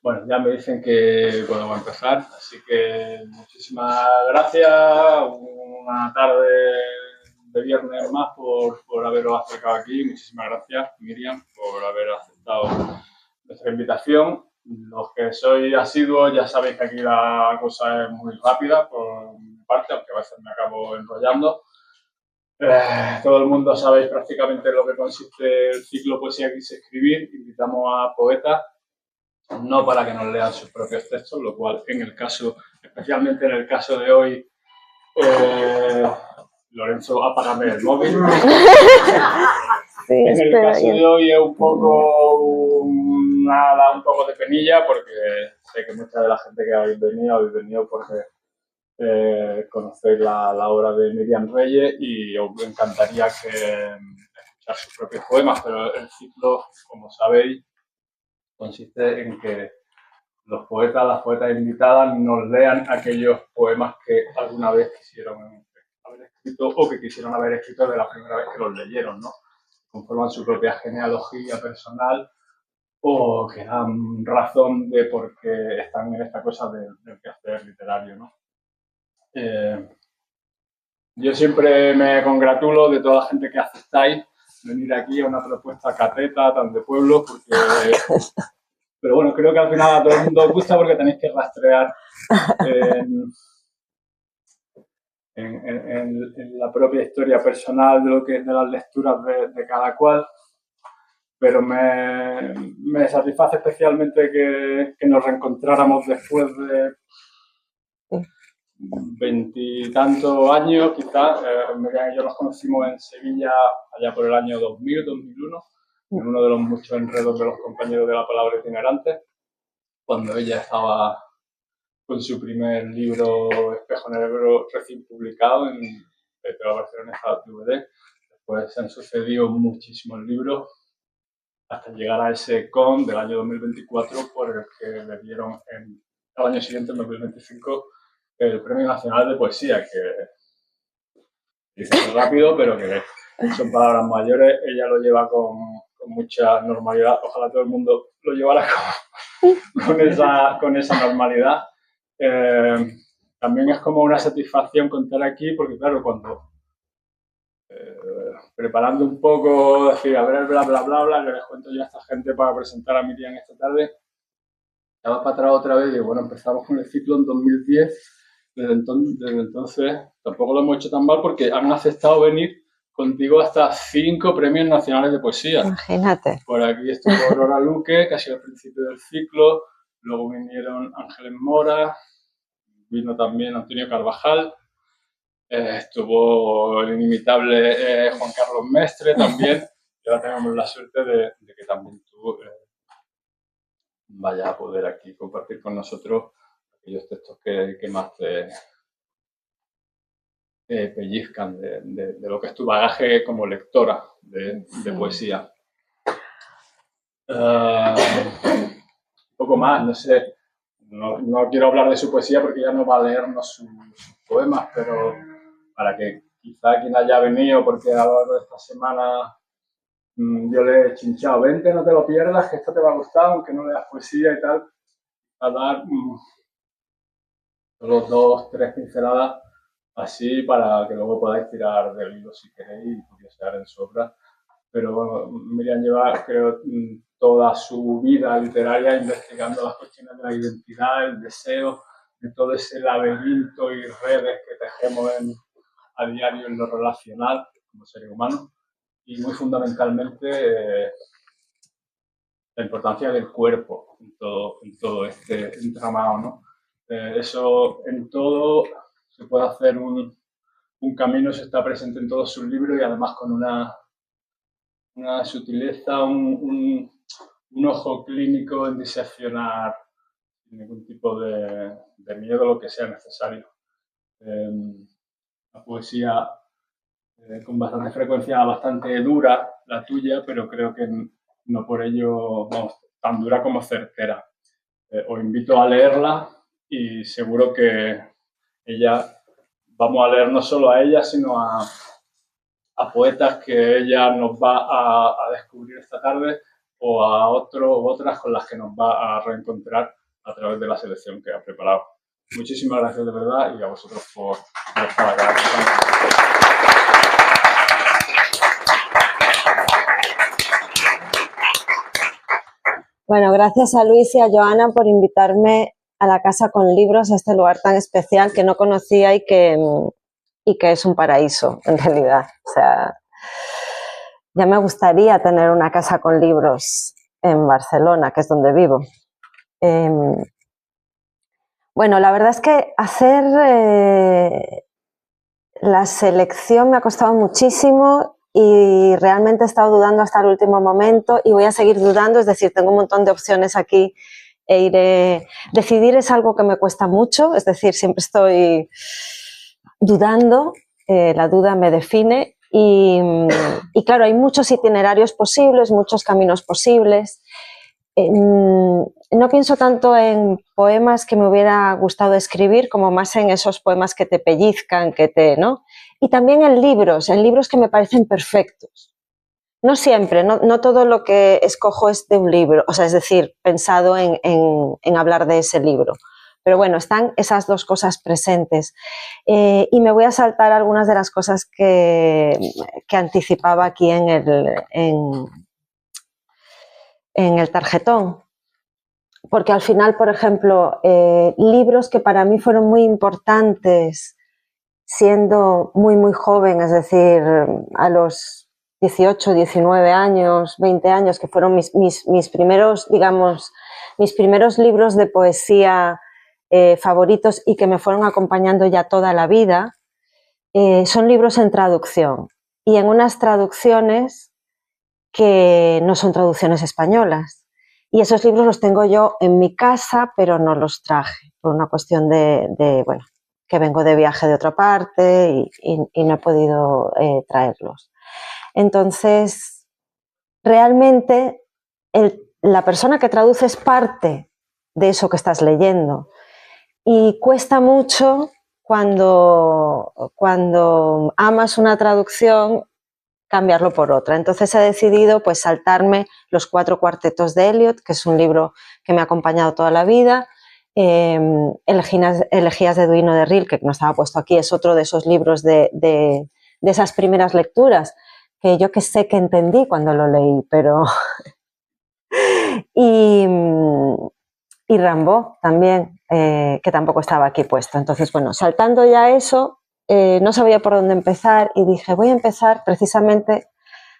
Bueno, ya me dicen que podemos empezar, así que muchísimas gracias. Una tarde de viernes más por haberos acercado aquí. Muchísimas gracias, Miriam, por haber aceptado nuestra invitación. Los que sois asiduos ya sabéis que aquí la cosa es muy rápida por mi parte, aunque a veces me acabo enrollando. Todo el mundo sabéis prácticamente lo que consiste el ciclo Poesía Quise Escribir. Invitamos a poetas no para que nos lean sus propios textos, lo cual en el caso, especialmente en el caso de hoy, Lorenzo, apágame el móvil. Sí, en el caso de hoy es un poco nada, un poco de penilla, porque sé que mucha de la gente que habéis venido porque conocéis la obra de Miriam Reyes y os encantaría escuchar sus propios poemas, pero el ciclo, como sabéis, consiste en que los poetas, las poetas invitadas nos lean aquellos poemas que alguna vez quisieron haber escrito o que quisieron haber escrito de la primera vez que los leyeron, ¿no? Conforman su propia genealogía personal o que dan razón de por qué están en esta cosa del quehacer literario, ¿no? Yo siempre me congratulo de toda la gente que aceptáis venir aquí a una propuesta cateta, tan de pueblo, porque pero bueno, creo que al final a todo el mundo os gusta porque tenéis que rastrear en la propia historia personal de lo que es de las lecturas de cada cual. Pero me satisface especialmente que nos reencontráramos después de veintitantos años, quizás. Miriam y yo nos conocimos en Sevilla allá por el año 2000, 2001, en uno de los muchos enredos de los compañeros de la palabra itinerante, cuando ella estaba con su primer libro Espejo Negro recién publicado en Editorial Barcelona DVD. Después se han sucedido muchísimos libros hasta llegar a ese CON del año 2024 por el que le dieron el año siguiente, en 2025, el Premio Nacional de Poesía, que dice rápido, pero que son palabras mayores. Ella lo lleva con mucha normalidad. Ojalá todo el mundo lo llevara con esa normalidad. También es como una satisfacción contar aquí, porque claro, cuando preparando un poco, decir, a ver, bla, bla, bla, bla, que les cuento yo a esta gente para presentar a Miriam esta tarde, estaba para atrás otra vez y digo, bueno, empezamos con el ciclo en 2010, desde entonces tampoco lo hemos hecho tan mal porque han aceptado venir contigo hasta 5 premios nacionales de poesía. Imagínate. Por aquí estuvo Aurora Luque, que ha sido el principio del ciclo, luego vinieron Ángeles Mora, vino también Antonio Carvajal, estuvo el inimitable Juan Carlos Mestre también, y ahora tenemos la suerte de que también tú vayas a poder aquí compartir con nosotros aquellos textos que más te pellizcan de lo que es tu bagaje como lectora de poesía. Un poco más, no sé, no quiero hablar de su poesía porque ya no va a leernos sus poemas, pero para que quizá quien haya venido, porque a lo largo de esta semana yo le he chinchado, vente, no te lo pierdas, que esto te va a gustar, aunque no leas poesía y tal, a dar solo 2, 3 pinceladas así para que luego podáis tirar del hilo si queréis y curiosear en su obra. Pero bueno, Miriam lleva, creo, toda su vida literaria investigando las cuestiones de la identidad, el deseo, de todo ese laberinto y redes que tejemos a diario en lo relacional como seres humanos. Y muy fundamentalmente la importancia del cuerpo en todo este entramado, ¿no? Eso en todo se puede hacer un camino, eso está presente en todos sus libros y además con una sutileza, un ojo clínico en diseccionar sin ningún tipo de miedo lo que sea necesario. La poesía con bastante frecuencia, bastante dura, la tuya, pero creo que no por ello, vamos, tan dura como certera. Os invito a leerla y seguro que vamos a leer no solo a ella, sino a poetas que ella nos va a descubrir esta tarde, o a otro u otras con las que nos va a reencontrar a través de la selección que ha preparado. Muchísimas gracias de verdad y a vosotros por estar acá. Bueno, gracias a Luis y a Joana por invitarme a la Casa con Libros, a este lugar tan especial que no conocía y que es un paraíso, en realidad. O sea, ya me gustaría tener una casa con libros en Barcelona, que es donde vivo. Bueno, la verdad es que hacer la selección me ha costado muchísimo y realmente he estado dudando hasta el último momento y voy a seguir dudando, es decir, tengo un montón de opciones aquí e iré... Decidir es algo que me cuesta mucho, es decir, siempre estoy dudando, la duda me define y claro, hay muchos itinerarios posibles, muchos caminos posibles. No pienso tanto en poemas que me hubiera gustado escribir como más en esos poemas que te pellizcan, ¿no? Y también en libros que me parecen perfectos. No siempre, no todo lo que escojo es de un libro, o sea, es decir, pensado en hablar de ese libro. Pero bueno, están esas dos cosas presentes. Y me voy a saltar algunas de las cosas que anticipaba aquí en el tarjetón. Porque al final, por ejemplo, libros que para mí fueron muy importantes siendo muy, muy joven, es decir, a los 18, 19 años, 20 años, que fueron mis primeros, digamos, mis primeros libros de poesía favoritos y que me fueron acompañando ya toda la vida, son libros en traducción. Y en unas traducciones que no son traducciones españolas. Y esos libros los tengo yo en mi casa, pero no los traje, por una cuestión bueno, que vengo de viaje de otra parte y no he podido traerlos. Entonces, realmente la persona que traduce es parte de eso que estás leyendo. Y cuesta mucho cuando amas una traducción cambiarlo por otra. Entonces he decidido pues saltarme los 4 cuartetos de Eliot, que es un libro que me ha acompañado toda la vida. Elegías de Duino de Ril, que no estaba puesto aquí, es otro de esos libros de esas primeras lecturas que yo que sé que entendí cuando lo leí, pero... y Rimbaud también, que tampoco estaba aquí puesto. Entonces, bueno, saltando ya eso, no sabía por dónde empezar y dije, voy a empezar precisamente,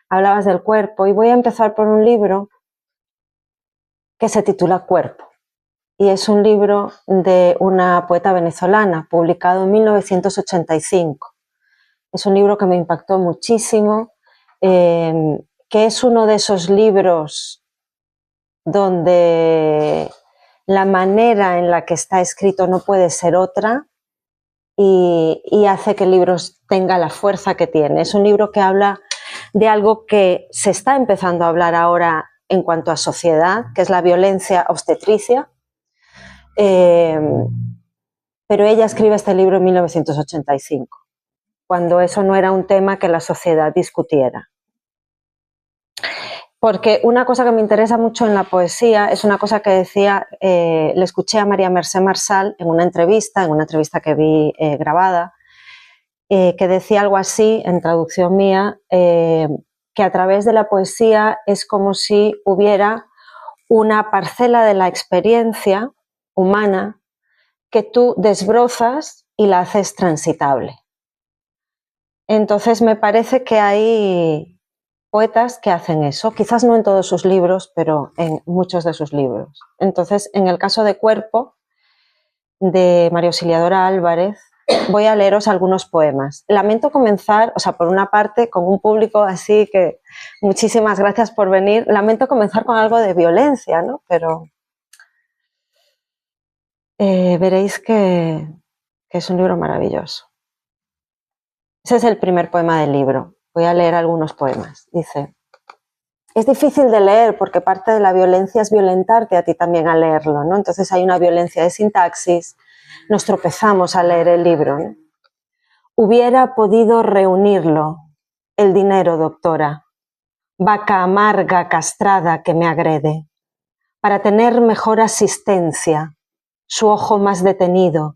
hablabas del cuerpo, y voy a empezar por un libro que se titula Cuerpo. Y es un libro de una poeta venezolana, publicado en 1985. Es un libro que me impactó muchísimo, que es uno de esos libros donde la manera en la que está escrito no puede ser otra y hace que el libro tenga la fuerza que tiene. Es un libro que habla de algo que se está empezando a hablar ahora en cuanto a sociedad, que es la violencia obstetricia. Pero ella escribe este libro en 1985, cuando eso no era un tema que la sociedad discutiera. Porque una cosa que me interesa mucho en la poesía es una cosa que decía, le escuché a María Mercé Marçal en una entrevista que vi grabada, que decía algo así, en traducción mía, que a través de la poesía es como si hubiera una parcela de la experiencia humana que tú desbrozas y la haces transitable. Entonces me parece que hay poetas que hacen eso, quizás no en todos sus libros, pero en muchos de sus libros. Entonces, en el caso de Cuerpo, de María Auxiliadora Álvarez, voy a leeros algunos poemas. Lamento comenzar, o sea, por una parte, con un público así que muchísimas gracias por venir. Lamento comenzar con algo de violencia, ¿no? Pero veréis que es un libro maravilloso. Ese es el primer poema del libro. Voy a leer algunos poemas. Dice: es difícil de leer porque parte de la violencia es violentarte a ti también al leerlo, ¿no? Entonces hay una violencia de sintaxis, nos tropezamos al leer el libro, ¿no? Hubiera podido reunirlo, el dinero, doctora. vaca amarga castrada que me agrede, para tener mejor asistencia, su ojo más detenido,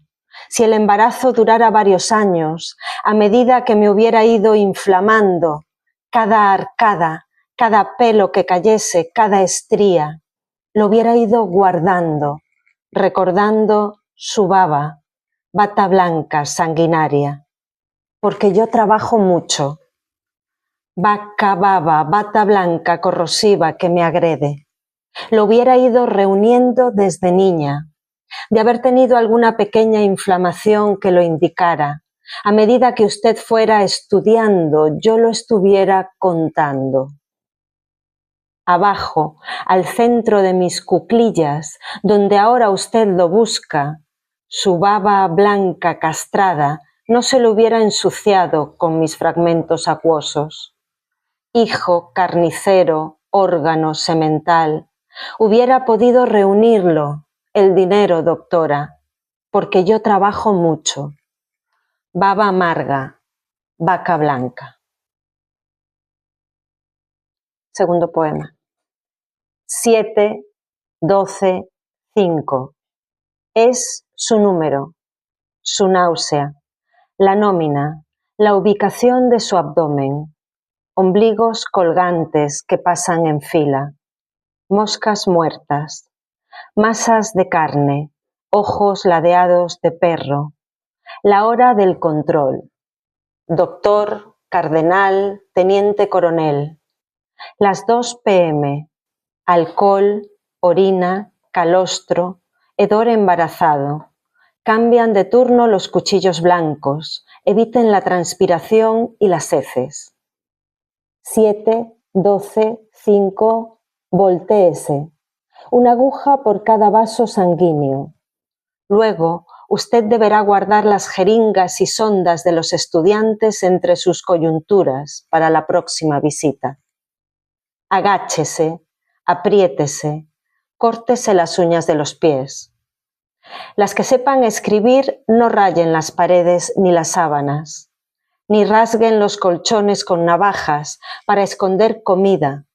si el embarazo durara varios años, a medida que me hubiera ido inflamando cada arcada, cada pelo que cayese, cada estría, lo hubiera ido guardando, recordando su baba, bata blanca, sanguinaria, porque yo trabajo mucho. Vaca baba, bata blanca, corrosiva que me agrede. Lo hubiera ido reuniendo desde niña, de haber tenido alguna pequeña inflamación que lo indicara. A medida que usted fuera estudiando, yo lo estuviera contando. Abajo, al centro de mis cuclillas, donde ahora usted lo busca, su baba blanca castrada no se lo hubiera ensuciado con mis fragmentos acuosos. Hijo, carnicero, órgano, semental, hubiera podido reunirlo, el dinero, doctora, porque yo trabajo mucho. Baba amarga, vaca blanca. Segundo poema. 7, 12, 5. Es su número, su náusea, la nómina, la ubicación de su abdomen, ombligos colgantes que pasan en fila, moscas muertas, masas de carne, ojos ladeados de perro, la hora del control, doctor, cardenal, teniente coronel, las 2 p.m., alcohol, orina, calostro, hedor embarazado. Cambian de turno los cuchillos blancos, eviten la transpiración y las heces. 7, 12, 5, voltéese. Una aguja por cada vaso sanguíneo. Luego, usted deberá guardar las jeringas y sondas de los estudiantes entre sus coyunturas para la próxima visita. Agáchese, apriétese, córtese las uñas de los pies. Las que sepan escribir no rayen las paredes ni las sábanas, ni rasguen los colchones con navajas para esconder comida,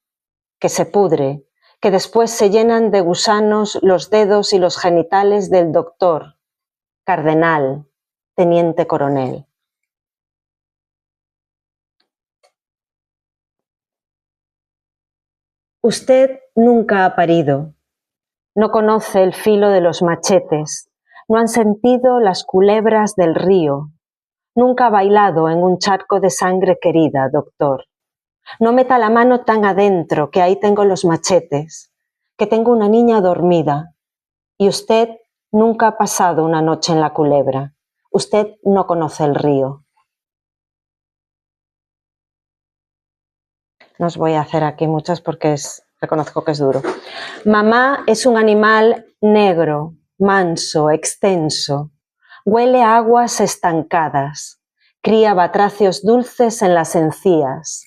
que se pudre, que después se llenan de gusanos los dedos y los genitales del doctor, cardenal, teniente coronel. Usted nunca ha parido, no conoce el filo de los machetes, no han sentido las culebras del río, nunca ha bailado en un charco de sangre querida, doctor. No meta la mano tan adentro, que ahí tengo los machetes, que tengo una niña dormida, y usted nunca ha pasado una noche en la culebra. Usted no conoce el río. No os voy a hacer aquí muchas porque reconozco que es duro. Mamá es un animal negro, manso, extenso. Huele a aguas estancadas. Cría batracios dulces en las encías.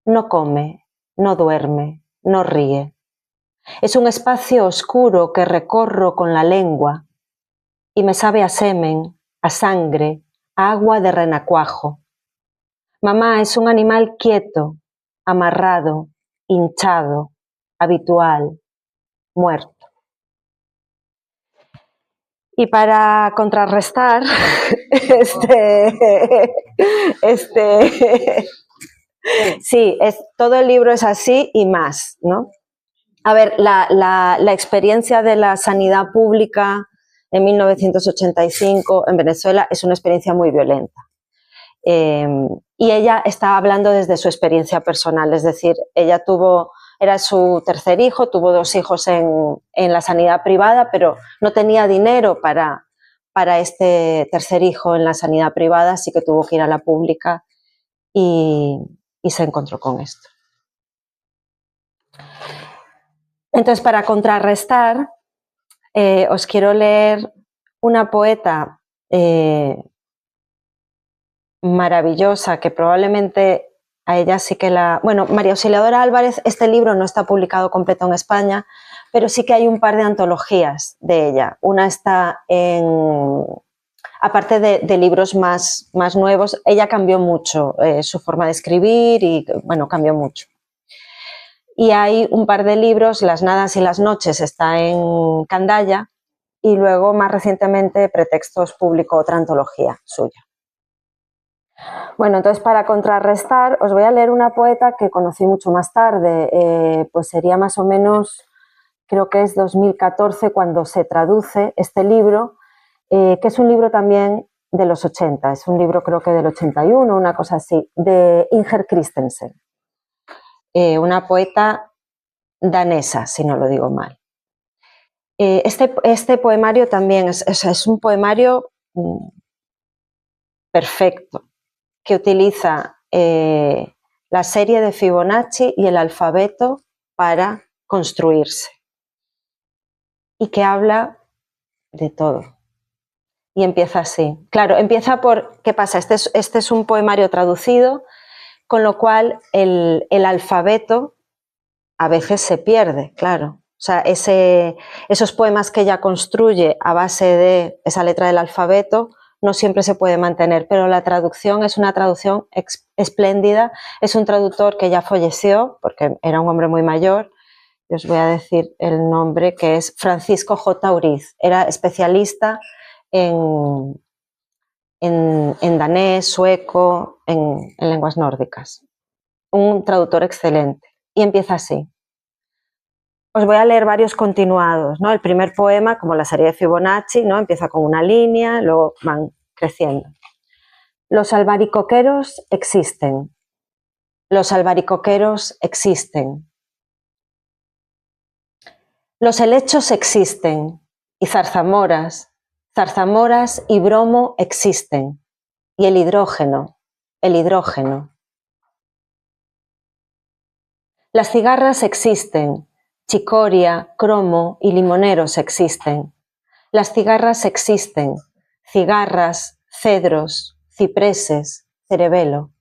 No come, no duerme, no ríe. Es un espacio oscuro que recorro con la lengua y me sabe a semen, a sangre, a agua de renacuajo. Mamá es un animal quieto, amarrado, hinchado, habitual, muerto. Y para contrarrestar sí, todo el libro es así y más, ¿no? A ver, la experiencia de la sanidad pública en 1985 en Venezuela es una experiencia muy violenta. Y ella está hablando desde su experiencia personal, es decir, ella era su tercer hijo, tuvo 2 hijos en la sanidad privada, pero no tenía dinero para este tercer hijo en la sanidad privada, así que tuvo que ir a la pública y se encontró con esto. Entonces, para contrarrestar, os quiero leer una poeta maravillosa que probablemente a ella sí que Bueno, María Auxiliadora Álvarez, este libro no está publicado completo en España, pero sí que hay un par de antologías de ella. Una está aparte de libros más nuevos, ella cambió mucho su forma de escribir y, bueno, cambió mucho. Y hay un par de libros, Las nadas y las noches está en Candaya, y luego más recientemente Pretextos publicó otra antología suya. Bueno, entonces para contrarrestar os voy a leer una poeta que conocí mucho más tarde, pues sería más o menos, creo que es 2014 cuando se traduce este libro, que es un libro también de los 80, es un libro creo que del 81, una cosa así, de Inger Christensen, una poeta danesa, si no lo digo mal. Este poemario también es un poemario perfecto, que utiliza la serie de Fibonacci y el alfabeto para construirse, y que habla de todo. Y empieza así. Claro, empieza por, ¿qué pasa? Este es un poemario traducido, con lo cual el alfabeto a veces se pierde, claro. O sea, esos poemas que ella construye a base de esa letra del alfabeto no siempre se puede mantener, pero la traducción es una traducción espléndida. Es un traductor que ya falleció, porque era un hombre muy mayor. Os voy a decir el nombre, que es Francisco J. Uriz. Era especialista en danés, sueco, en lenguas nórdicas. Un traductor excelente. Y empieza así. Os voy a leer varios continuados, ¿no? El primer poema, como la serie de Fibonacci, ¿no? Empieza con una línea, luego van creciendo. Los albaricoqueros existen. Los albaricoqueros existen. Los helechos existen. Y zarzamoras y bromo existen. Y el hidrógeno. Las cigarras existen. Chicoria, cromo y limoneros existen. Las cigarras existen. Cigarras, cedros, cipreses, cerebelo.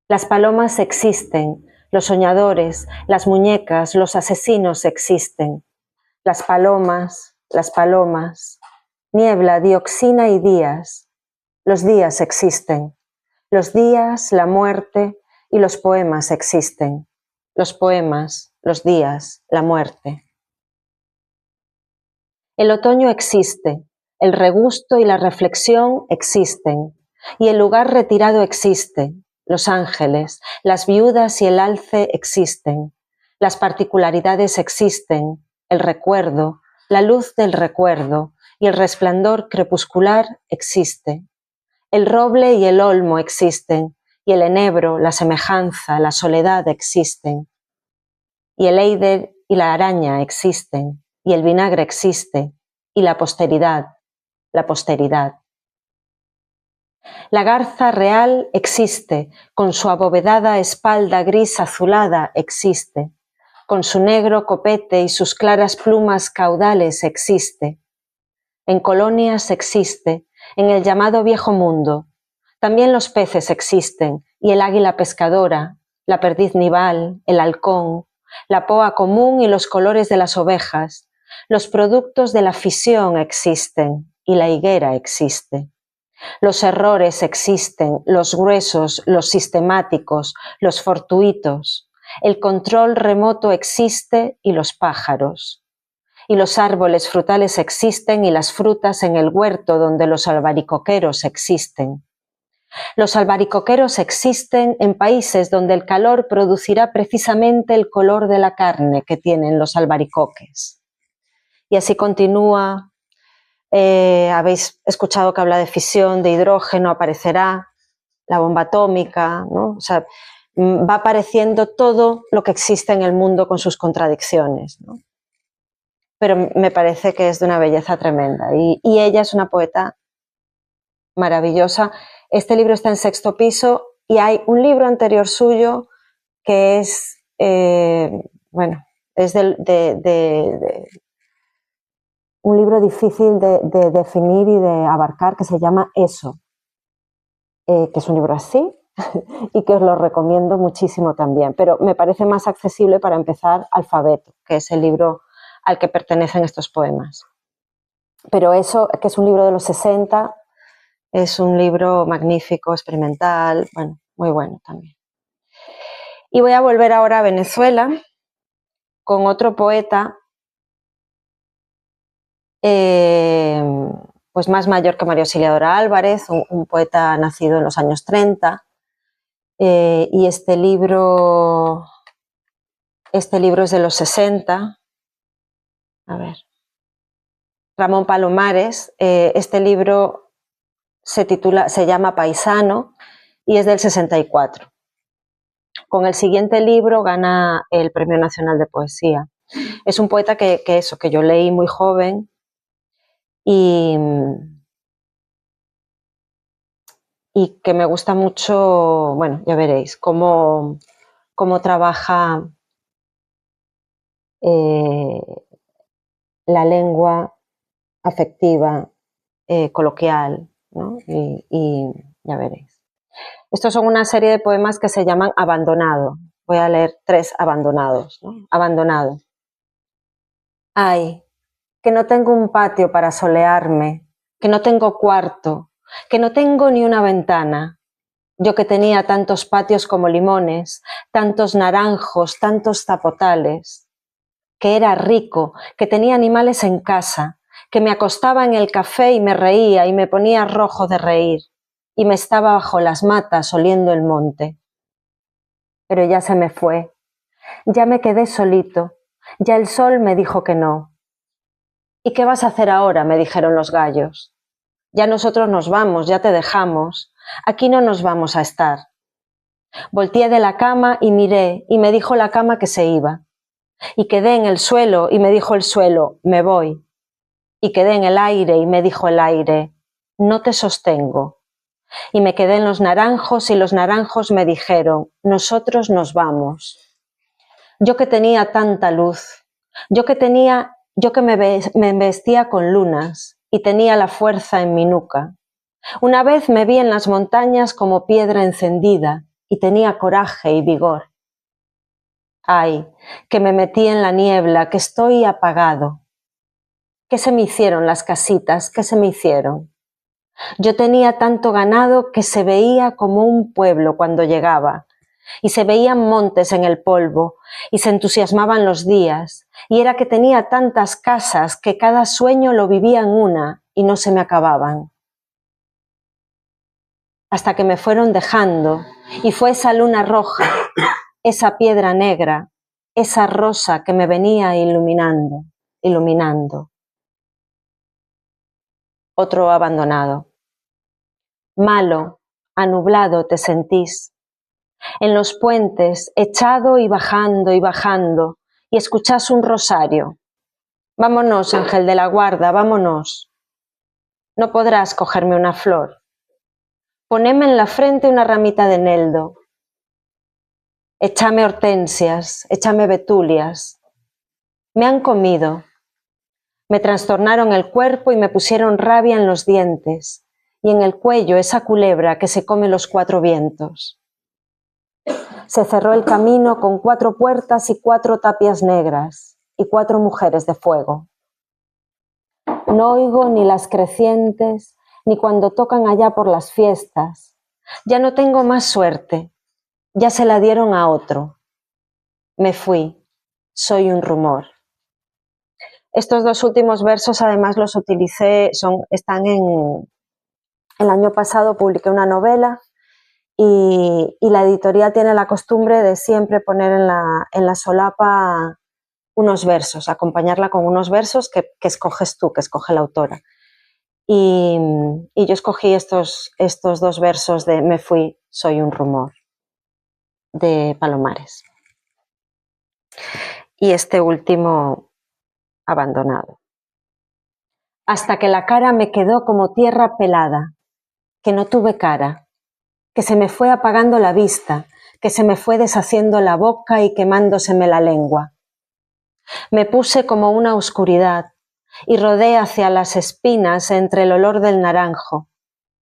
Las palomas existen. Los soñadores, las muñecas, los asesinos existen. Las palomas, niebla, dioxina y días. Los días existen. Los días, la muerte y los poemas existen. Los poemas, los días, la muerte. El otoño existe, el regusto y la reflexión existen, y el lugar retirado existe, los ángeles, las viudas y el alce existen, las particularidades existen, el recuerdo, la luz del recuerdo y el resplandor crepuscular existe. El roble y el olmo existen, y el enebro, la semejanza, la soledad existen. Y el eider y la araña existen, y el vinagre existe, y la posteridad. La garza real existe, con su abovedada espalda gris azulada existe, con su negro copete y sus claras plumas caudales existe. En colonias existe, en el llamado viejo mundo. También los peces existen, y el águila pescadora, la perdiz nival, el halcón, la poa común y los colores de las ovejas. Los productos de la fisión existen, y la higuera existe. Los errores existen, los gruesos, los sistemáticos, los fortuitos. El control remoto existe y los pájaros. Y los árboles frutales existen y las frutas en el huerto donde los albaricoqueros existen. Los albaricoqueros existen en países donde el calor producirá precisamente el color de la carne que tienen los albaricoques. Y así continúa. Habéis escuchado que habla de fisión, de hidrógeno, aparecerá la bomba atómica, ¿no? O sea, va apareciendo todo lo que existe en el mundo con sus contradicciones, ¿no? Pero me parece que es de una belleza tremenda y ella es una poeta maravillosa. Este libro está en 6º piso y hay un libro anterior suyo que es, bueno, es un libro difícil de definir y de abarcar, que se llama Eso, que es un libro así y que os lo recomiendo muchísimo también, pero me parece más accesible para empezar Alfabeto, que es el libro al que pertenecen estos poemas. Pero Eso, que es un libro de los 60, es un libro magnífico, experimental, bueno, muy bueno también. Y voy a volver ahora a Venezuela con otro poeta pues más mayor que María Auxiliadora Álvarez, un poeta nacido en los años 30, y este libro es de los 60. A ver. Ramón Palomares. Este libro se llama Paisano y es del 64. Con el siguiente libro gana el Premio Nacional de Poesía. Es un poeta que yo leí muy joven y que me gusta mucho, bueno, ya veréis, cómo trabaja la lengua afectiva, coloquial, ¿no? Y ya veréis. Estos son una serie de poemas que se llaman Abandonado. Voy a leer 3 abandonados, ¿no? Abandonado. Ay, que no tengo un patio para solearme, que no tengo cuarto, que no tengo ni una ventana. Yo que tenía tantos patios como limones, tantos naranjos, tantos zapotales, que era rico, que tenía animales en casa, que me acostaba en el café y me reía y me ponía rojo de reír, y me estaba bajo las matas oliendo el monte. Pero ya se me fue, ya me quedé solito, ya el sol me dijo que no. ¿Y qué vas a hacer ahora?, me dijeron los gallos. Ya nosotros nos vamos, ya te dejamos, aquí no nos vamos a estar. Volteé de la cama y miré, y me dijo la cama que se iba. Y quedé en el suelo, y me dijo el suelo, me voy. Y quedé en el aire, y me dijo el aire, no te sostengo. Y me quedé en los naranjos, y los naranjos me dijeron, nosotros nos vamos. Yo que tenía tanta luz, yo que me vestía con lunas, y tenía la fuerza en mi nuca. Una vez me vi en las montañas como piedra encendida, y tenía coraje y vigor. Ay, que me metí en la niebla, que estoy apagado. ¿Qué se me hicieron las casitas? ¿Qué se me hicieron? Yo tenía tanto ganado que se veía como un pueblo cuando llegaba, y se veían montes en el polvo, y se entusiasmaban los días, y era que tenía tantas casas que cada sueño lo vivía en una y no se me acababan. Hasta que me fueron dejando, y fue esa luna roja, esa piedra negra, esa rosa que me venía iluminando. Otro abandonado. Malo, anublado te sentís. En los puentes, echado y bajando, y escuchás un rosario. Vámonos, ángel de la guarda, vámonos. No podrás cogerme una flor. Poneme en la frente una ramita de eneldo. Échame hortensias, échame betulias. Me han comido. Me trastornaron el cuerpo y me pusieron rabia en los dientes, y en el cuello esa culebra que se come los 4 vientos. Se cerró el camino con 4 puertas y 4 tapias negras, y 4 mujeres de fuego. No oigo ni las crecientes, ni cuando tocan allá por las fiestas. Ya no tengo más suerte, ya se la dieron a otro. Me fui, soy un rumor. Estos 2 últimos versos además los utilicé, están el año pasado publiqué una novela y la editorial tiene la costumbre de siempre poner en la solapa unos versos, acompañarla con unos versos que escoges tú, que escoge la autora. Y yo escogí estos 2 versos de Me fui, soy un rumor, de Palomares. Y este último, abandonado. Hasta que la cara me quedó como tierra pelada, que no tuve cara, que se me fue apagando la vista, que se me fue deshaciendo la boca y quemándoseme la lengua. Me puse como una oscuridad y rodé hacia las espinas entre el olor del naranjo,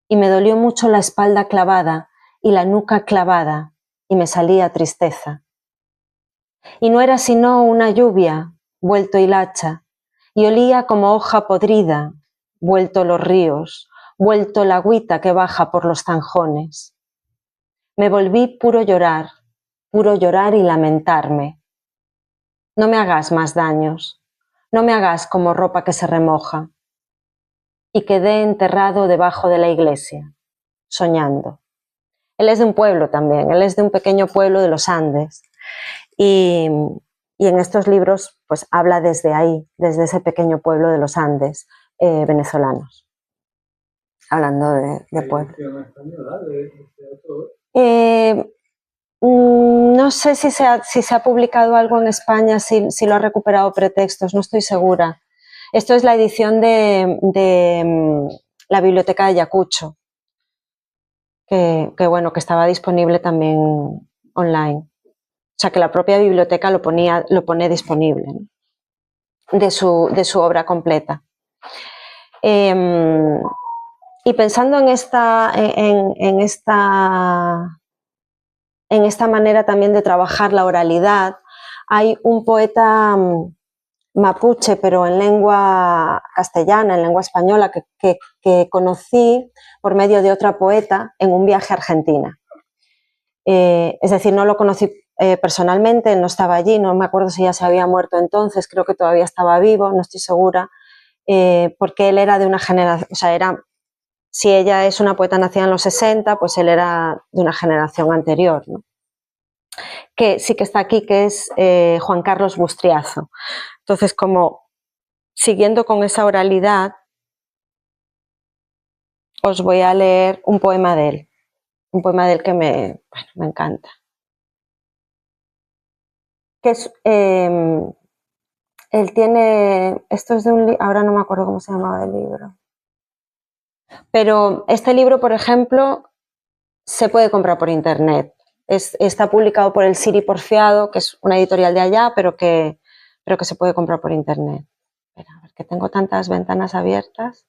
y me dolió mucho la espalda clavada y la nuca clavada, y me salía tristeza. Y no era sino una lluvia, vuelto hilacha, y olía como hoja podrida, vuelto los ríos, vuelto la agüita que baja por los zanjones. Me volví puro llorar, puro llorar y lamentarme. No me hagas más daños, no me hagas como ropa que se remoja. Y quedé enterrado debajo de la iglesia, soñando. Él es de un pueblo también, él es de un pequeño pueblo de los Andes. Y en estos libros pues habla desde ahí, desde ese pequeño pueblo de los Andes venezolanos. Hablando de pueblo. No sé si se ha publicado algo en España, si lo ha recuperado Pretextos, no estoy segura. Esto es la edición de la Biblioteca de Ayacucho, que estaba disponible también online. O sea, que la propia biblioteca lo pone disponible, ¿no? de su obra completa. Y pensando en esta manera también de trabajar la oralidad, hay un poeta mapuche, pero en lengua castellana, en lengua española, que conocí por medio de otra poeta en un viaje a Argentina. Es decir, no lo conocí personalmente, no estaba allí, no me acuerdo si ya se había muerto entonces, creo que todavía estaba vivo, no estoy segura, porque él era de una generación, o sea, si ella es una poeta nacida en los 60, pues él era de una generación anterior, ¿no? Que sí que está aquí, que es Juan Carlos Bustriazo. Entonces, como siguiendo con esa oralidad, os voy a leer un poema de él que me encanta. Que es, él tiene, esto es de un libro, ahora no me acuerdo cómo se llamaba el libro, pero este libro, por ejemplo, se puede comprar por internet. Está publicado por el Siri Porfiado, que es una editorial de allá, pero que se puede comprar por internet. Espera, a ver, que tengo tantas ventanas abiertas.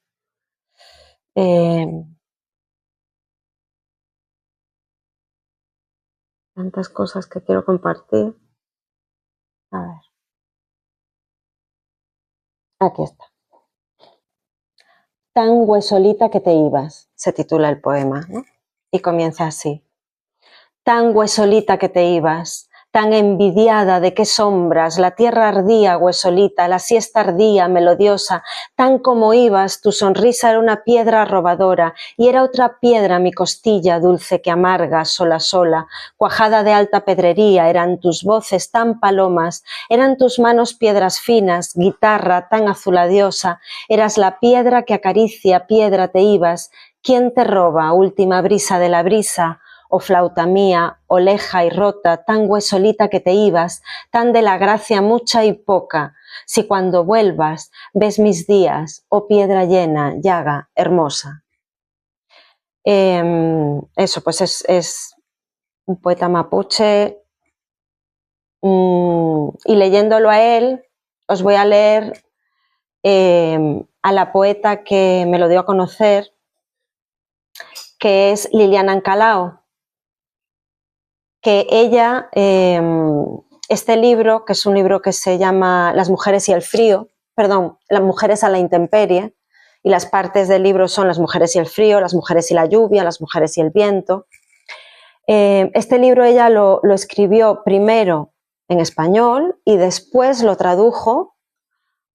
Tantas cosas que quiero compartir. A ver. Aquí está. Tan huesolita que te ibas, se titula el poema, ¿no? Y comienza así. Tan huesolita que te ibas, tan envidiada de qué sombras, la tierra ardía huesolita, la siesta ardía melodiosa, tan como ibas, tu sonrisa era una piedra robadora, y era otra piedra mi costilla dulce que amarga, sola sola, cuajada de alta pedrería, eran tus voces tan palomas, eran tus manos piedras finas, guitarra tan azuladiosa, eras la piedra que acaricia, piedra te ibas, ¿quién te roba, última brisa de la brisa? Oh flauta mía, oh leja y rota, tan huesolita que te ibas, tan de la gracia mucha y poca, si cuando vuelvas ves mis días, oh piedra llena, llaga hermosa. Eso, pues es un poeta mapuche, y leyéndolo a él, os voy a leer a la poeta que me lo dio a conocer, que es Liliana Ancalao, que ella, este libro, que es un libro que se llama Las mujeres y el frío, perdón, Las mujeres a la intemperie, y las partes del libro son Las mujeres y el frío, Las mujeres y la lluvia, Las mujeres y el viento. Este libro ella lo escribió primero en español y después lo tradujo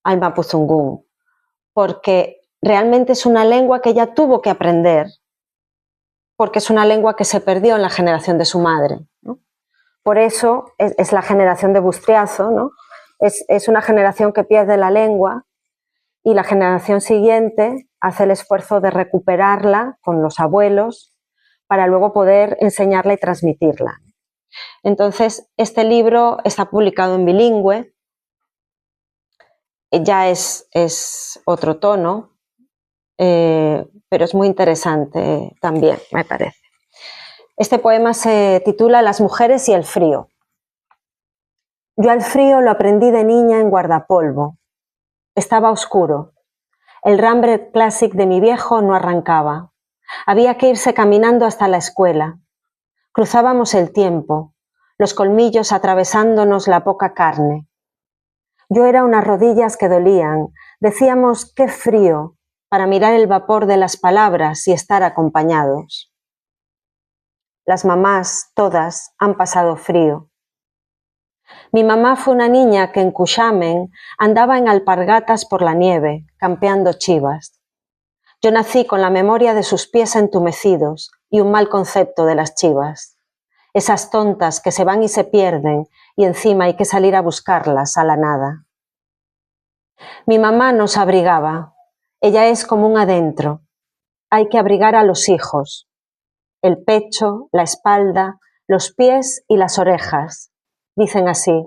al mapuzungún, porque realmente es una lengua que ella tuvo que aprender, porque es una lengua que se perdió en la generación de su madre, ¿no? Por eso es la generación de Bustriazo, ¿no? Es una generación que pierde la lengua y la generación siguiente hace el esfuerzo de recuperarla con los abuelos para luego poder enseñarla y transmitirla. Entonces, este libro está publicado en bilingüe, ya es otro tono, pero es muy interesante también, me parece. Este poema se titula Las mujeres y el frío. Yo al frío lo aprendí de niña en guardapolvo. Estaba oscuro. El Rambert Classic de mi viejo no arrancaba. Había que irse caminando hasta la escuela. Cruzábamos el tiempo, los colmillos atravesándonos la poca carne. Yo era unas rodillas que dolían. Decíamos qué frío para mirar el vapor de las palabras y estar acompañados. las mamás, todas, han pasado frío. Mi mamá fue una niña que en Cuxamen andaba en alpargatas por la nieve, campeando chivas. Yo nací con la memoria de sus pies entumecidos y un mal concepto de las chivas. Esas tontas que se van y se pierden y encima hay que salir a buscarlas a la nada. Mi mamá nos abrigaba. Ella es como un adentro. Hay que abrigar a los hijos. El pecho, la espalda, los pies y las orejas. Dicen así.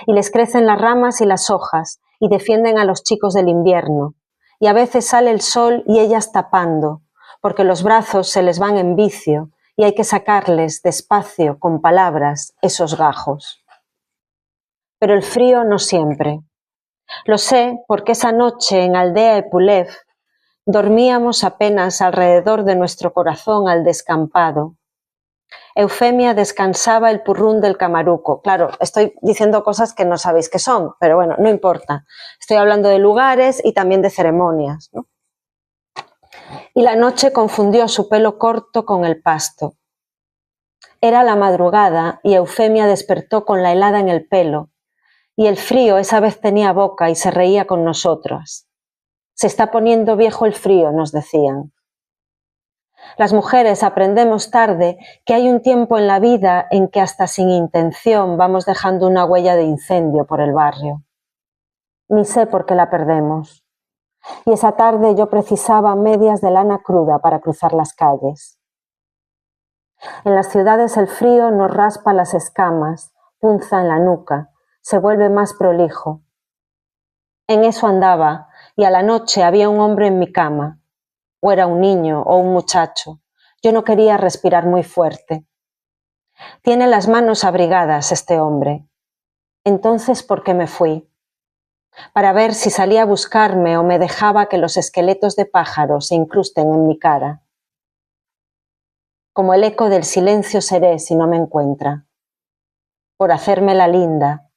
Y les crecen las ramas y las hojas y defienden a los chicos del invierno. Y a veces sale el sol y ellas tapando, porque los brazos se les van en vicio y hay que sacarles despacio, con palabras, esos gajos. Pero el frío no siempre. Lo sé porque esa noche en Aldea Epulev dormíamos apenas alrededor de nuestro corazón al descampado. Eufemia descansaba el purrún del camaruco. Claro, estoy diciendo cosas que no sabéis qué son, pero bueno, no importa. Estoy hablando de lugares y también de ceremonias, ¿no? Y la noche confundió su pelo corto con el pasto. Era la madrugada y Eufemia despertó con la helada en el pelo, y el frío esa vez tenía boca y se reía con nosotras. Se está poniendo viejo el frío, nos decían. Las mujeres aprendemos tarde que hay un tiempo en la vida en que hasta sin intención vamos dejando una huella de incendio por el barrio. Ni sé por qué la perdemos. Y esa tarde yo precisaba medias de lana cruda para cruzar las calles. En las ciudades el frío nos raspa las escamas, punza en la nuca, se vuelve más prolijo. En eso andaba, y a la noche había un hombre en mi cama. O era un niño o un muchacho. Yo no quería respirar muy fuerte. Tiene las manos abrigadas este hombre. Entonces, ¿por qué me fui? Para ver si salía a buscarme o me dejaba que los esqueletos de pájaros se incrusten en mi cara. Como el eco del silencio seré si no me encuentra. Por hacerme la linda.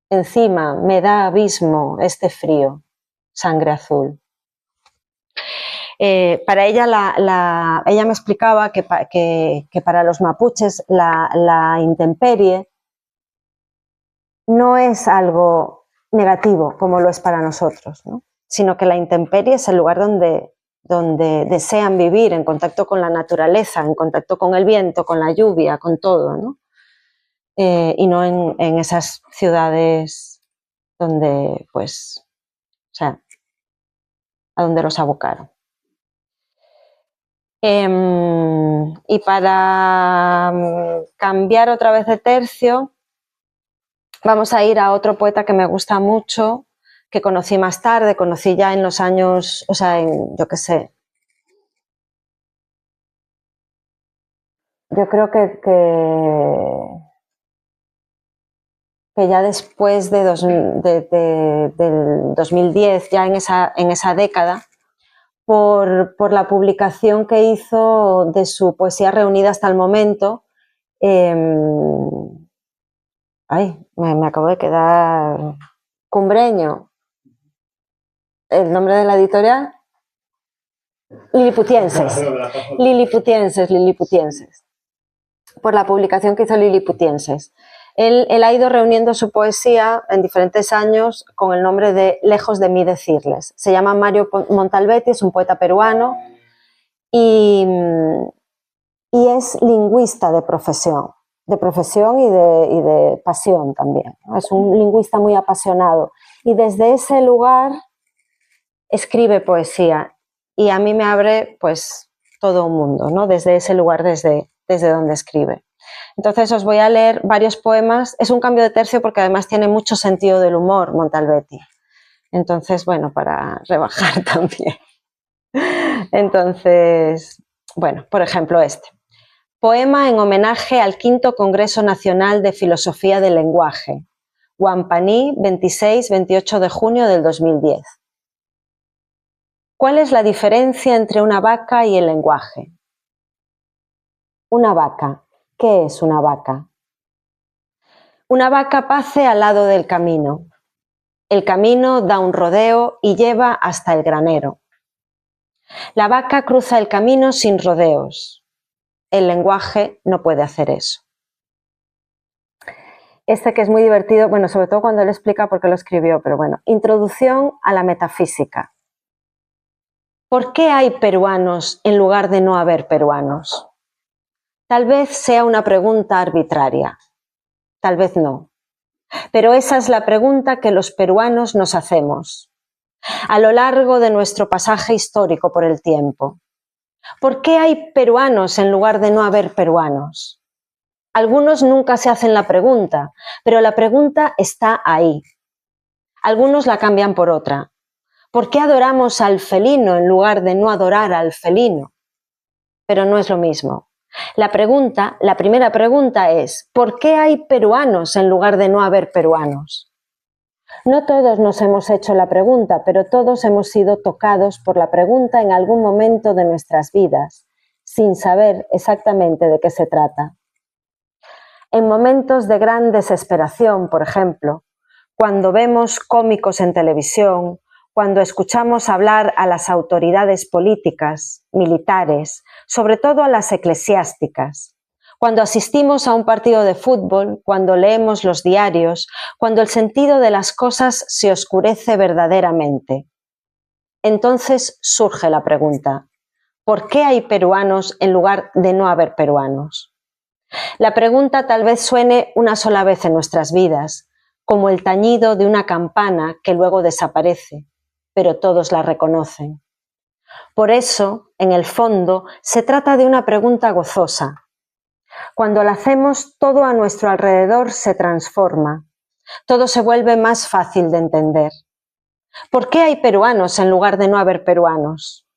Encima me da abismo este frío, sangre azul. Para ella, ella me explicaba que para los mapuches la intemperie no es algo negativo como lo es para nosotros, ¿no? Sino que la intemperie es el lugar donde desean vivir, en contacto con la naturaleza, en contacto con el viento, con la lluvia, con todo, ¿no? Y no en esas ciudades donde, pues, o sea, a donde los abocaron. Y para cambiar otra vez de tercio, vamos a ir a otro poeta que me gusta mucho, que conocí más tarde, conocí ya en los años, o sea, yo qué sé. Yo creo que ya después del 2010, ya en esa década, por la publicación que hizo de su poesía reunida hasta el momento. Me acabo de quedar Cumbreño. ¿El nombre de la editorial? Liliputienses. Liliputienses. Por la publicación que hizo Liliputienses. Él ha ido reuniendo su poesía en diferentes años con el nombre de Lejos de mí decirles. Se llama Mario Montalbetti, es un poeta peruano y es lingüista de profesión y de pasión también. Es un lingüista muy apasionado y desde ese lugar escribe poesía y a mí me abre pues todo un mundo, ¿no? Desde ese lugar, desde donde escribe. Entonces os voy a leer varios poemas. Es un cambio de tercio porque además tiene mucho sentido del humor, Montalbetti. Entonces, bueno, para rebajar también. Entonces, bueno, por ejemplo este. Poema en homenaje al V Congreso Nacional de Filosofía del Lenguaje. Huampaní, 26-28 de junio del 2010. ¿Cuál es la diferencia entre una vaca y el lenguaje? Una vaca. ¿Qué es una vaca? Una vaca pace al lado del camino. El camino da un rodeo y lleva hasta el granero. La vaca cruza el camino sin rodeos. el lenguaje no puede hacer eso. Este que es muy divertido, bueno, sobre todo cuando él explica por qué lo escribió, pero bueno, introducción a la metafísica. ¿Por qué hay peruanos en lugar de no haber peruanos? Tal vez sea una pregunta arbitraria, tal vez no. Pero esa es la pregunta que los peruanos nos hacemos a lo largo de nuestro pasaje histórico por el tiempo. ¿Por qué hay peruanos en lugar de no haber peruanos? Algunos nunca se hacen la pregunta, pero la pregunta está ahí. Algunos la cambian por otra. ¿Por qué adoramos al felino en lugar de no adorar al felino? Pero no es lo mismo. La primera pregunta es, ¿por qué hay peruanos en lugar de no haber peruanos? No todos nos hemos hecho la pregunta, pero todos hemos sido tocados por la pregunta en algún momento de nuestras vidas, sin saber exactamente de qué se trata. En momentos de gran desesperación, por ejemplo, cuando vemos cómicos en televisión, cuando escuchamos hablar a las autoridades políticas, militares, sobre todo a las eclesiásticas, cuando asistimos a un partido de fútbol, cuando leemos los diarios, cuando el sentido de las cosas se oscurece verdaderamente. Entonces surge la pregunta, ¿por qué hay peruanos en lugar de no haber peruanos? La pregunta tal vez suene una sola vez en nuestras vidas, como el tañido de una campana que luego desaparece, pero todos la reconocen. Por eso, en el fondo, se trata de una pregunta gozosa. Cuando la hacemos, todo a nuestro alrededor se transforma, todo se vuelve más fácil de entender. ¿Por qué hay peruanos en lugar de no haber peruanos?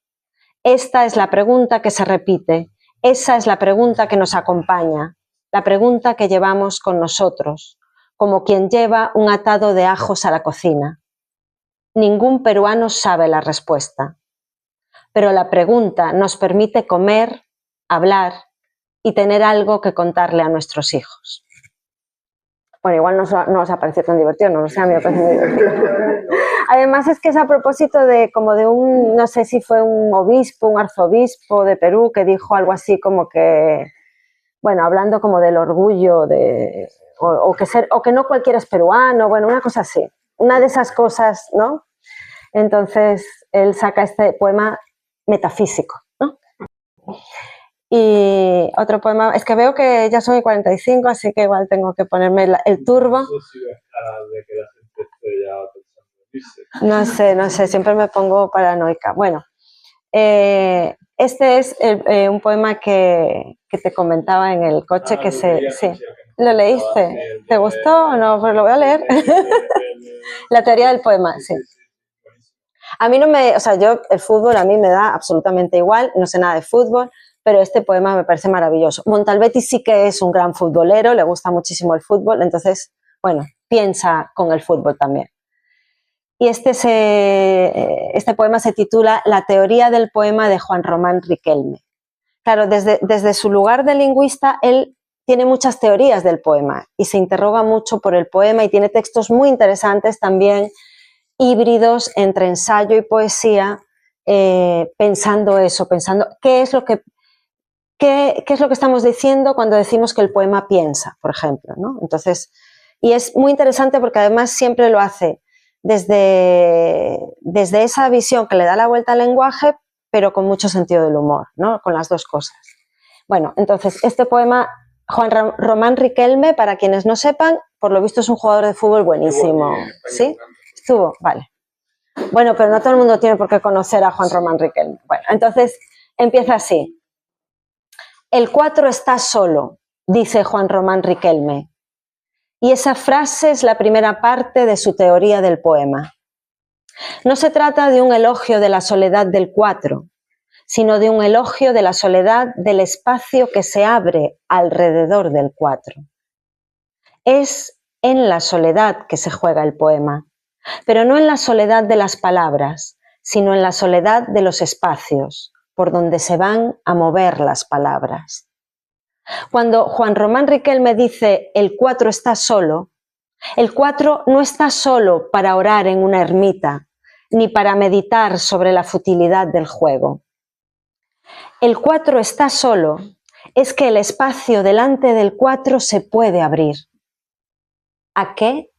Esta es la pregunta que se repite, esa es la pregunta que nos acompaña, la pregunta que llevamos con nosotros, como quien lleva un atado de ajos a la cocina. Ningún peruano sabe la respuesta, pero la pregunta nos permite comer, hablar y tener algo que contarle a nuestros hijos. Bueno, igual no os ha parecido tan divertido, no lo sé, a mí me parece muy divertido. Además es que es a propósito de como de un, no sé si fue un obispo, un arzobispo de Perú que dijo algo así como que, bueno, hablando como del orgullo de, o que no cualquiera es peruano, bueno, una cosa así, una de esas cosas, ¿no? Entonces él saca este poema metafísico, ¿no? Y otro poema, es que veo que ya son 45, así que igual tengo que ponerme el turbo. No sé, siempre me pongo paranoica. Bueno, este es un poema que te comentaba en el coche, que sí. ¿Lo leíste? ¿Te gustó o no? Pues lo voy a leer. La teoría del poema, sí. A mí el fútbol a mí me da absolutamente igual, no sé nada de fútbol, pero este poema me parece maravilloso. Montalbetti sí que es un gran futbolero, le gusta muchísimo el fútbol, entonces, bueno, piensa con el fútbol también. Y este poema se titula La teoría del poema de Juan Román Riquelme. Claro, desde su lugar de lingüista, él tiene muchas teorías del poema y se interroga mucho por el poema y tiene textos muy interesantes también, híbridos entre ensayo y poesía, pensando qué es lo que estamos diciendo cuando decimos que el poema piensa, por ejemplo, ¿no? Entonces, y es muy interesante porque además siempre lo hace desde esa visión que le da la vuelta al lenguaje, pero con mucho sentido del humor, ¿no? Con las dos cosas. Bueno, entonces, este poema, Juan Román Riquelme, para quienes no sepan, por lo visto es un jugador de fútbol buenísimo. ¿Sí? Estuvo, vale. Bueno, pero no todo el mundo tiene por qué conocer a Juan Román Riquelme. Bueno, entonces empieza así. El 4 está solo, dice Juan Román Riquelme. Y esa frase es la primera parte de su teoría del poema. No se trata de un elogio de la soledad del 4, sino de un elogio de la soledad del espacio que se abre alrededor del 4. Es en la soledad que se juega el poema, pero no en la soledad de las palabras, sino en la soledad de los espacios, por donde se van a mover las palabras. Cuando Juan Román Riquelme dice el 4 está solo, el 4 no está solo para orar en una ermita, ni para meditar sobre la futilidad del juego. El 4 está solo es que el espacio delante del 4 se puede abrir. ¿A qué?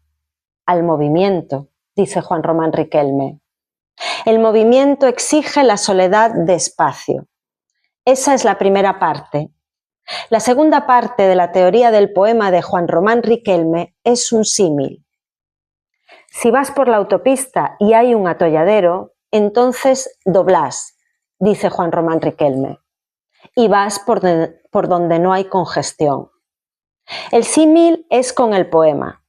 Al movimiento, dice Juan Román Riquelme. El movimiento exige la soledad de espacio. Esa es la primera parte. La segunda parte de la teoría del poema de Juan Román Riquelme es un símil. Si vas por la autopista y hay un atolladero, entonces doblás, dice Juan Román Riquelme, y vas por donde no hay congestión. El símil es con el poema.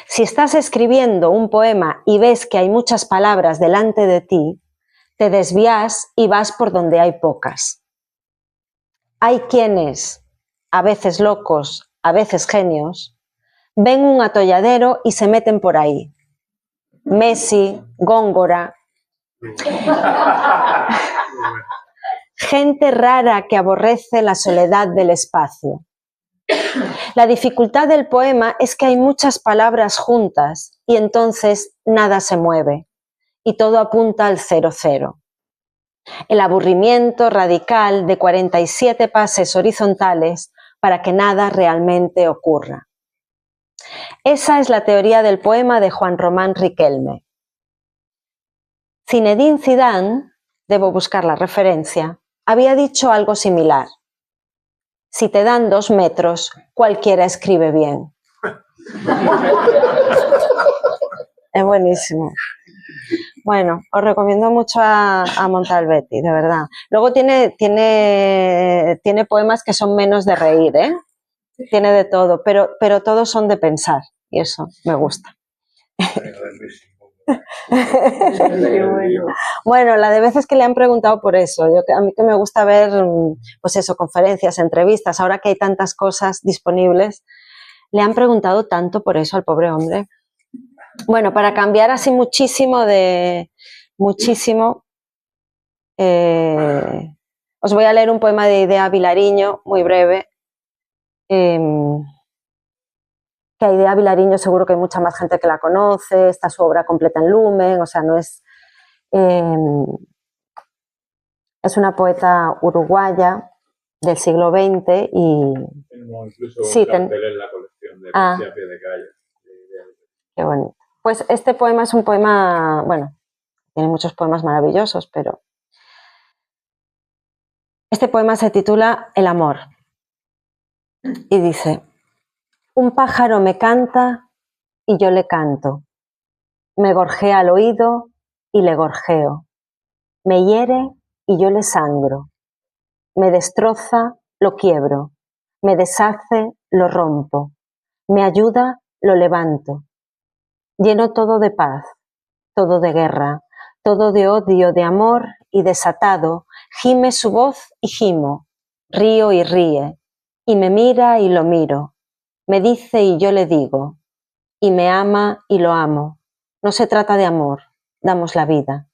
Si estás escribiendo un poema y ves que hay muchas palabras delante de ti, te desvías y vas por donde hay pocas. Hay quienes, a veces locos, a veces genios, ven un atolladero y se meten por ahí. Messi, Góngora. Gente rara que aborrece la soledad del espacio. La dificultad del poema es que hay muchas palabras juntas y entonces nada se mueve y todo apunta al 0,0. El aburrimiento radical de 47 pases horizontales para que nada realmente ocurra. Esa es la teoría del poema de Juan Román Riquelme. Zinedine Zidane, debo buscar la referencia, había dicho algo similar. Si te dan 2 metros, cualquiera escribe bien. Es buenísimo. Bueno, os recomiendo mucho a Montalbetti, de verdad. Luego tiene poemas que son menos de reír, ¿eh? Tiene de todo, pero todos son de pensar y eso me gusta. Bueno, la de veces que le han preguntado por eso, a mí que me gusta ver, pues eso, conferencias, entrevistas, ahora que hay tantas cosas disponibles, le han preguntado tanto por eso al pobre hombre. Bueno, para cambiar así muchísimo, os voy a leer un poema de Idea Vilariño, muy breve, que a Idea Vilariño seguro que hay mucha más gente que la conoce, está su obra completa en Lumen, o sea, no es... es una poeta uruguaya del siglo XX y... Tengo incluso un cartel en la colección de poesía a pie de calle. Qué bonito. Pues este poema es un poema, bueno, tiene muchos poemas maravillosos, pero... Este poema se titula El amor y dice: un pájaro me canta y yo le canto, me gorjea al oído y le gorjeo, me hiere y yo le sangro, me destroza, lo quiebro, me deshace, lo rompo, me ayuda, lo levanto, lleno todo de paz, todo de guerra, todo de odio, de amor y desatado, gime su voz y gimo, río y ríe, y me mira y lo miro, me dice y yo le digo, y me ama y lo amo. No se trata de amor, damos la vida.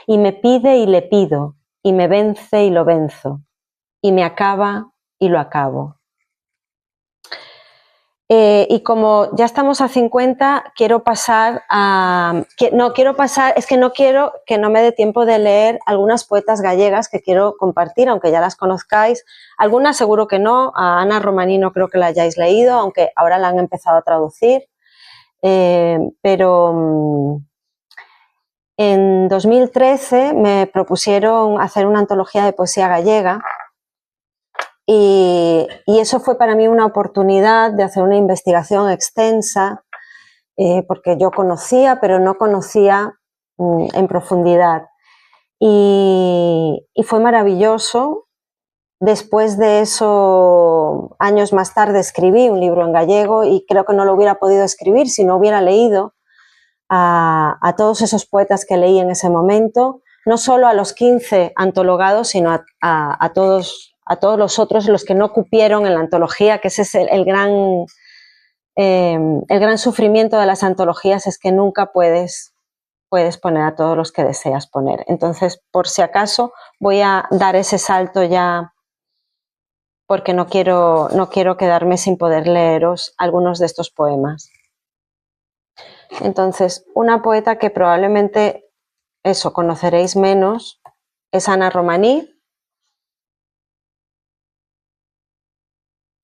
Y me pide y le pido, y me vence y lo venzo, y me acaba y lo acabo. Y como ya estamos a 50, quiero pasar a... no quiero que no me dé tiempo de leer algunas poetas gallegas que quiero compartir, aunque ya las conozcáis. Algunas seguro que no, a Ana Romanino creo que la hayáis leído, aunque ahora la han empezado a traducir. Pero en 2013 me propusieron hacer una antología de poesía gallega y eso fue para mí una oportunidad de hacer una investigación extensa porque yo conocía, pero no conocía en profundidad. Y fue maravilloso. Después de eso, años más tarde, escribí un libro en gallego y creo que no lo hubiera podido escribir si no hubiera leído a todos esos poetas que leí en ese momento, no solo a los 15 antologados, sino a todos los otros, los que no cupieron en la antología, que ese es el gran sufrimiento de las antologías, es que nunca puedes poner a todos los que deseas poner. Entonces, por si acaso, voy a dar ese salto ya, porque no quiero quedarme sin poder leeros algunos de estos poemas. Entonces, una poeta que probablemente conoceréis menos es Ana Romaní.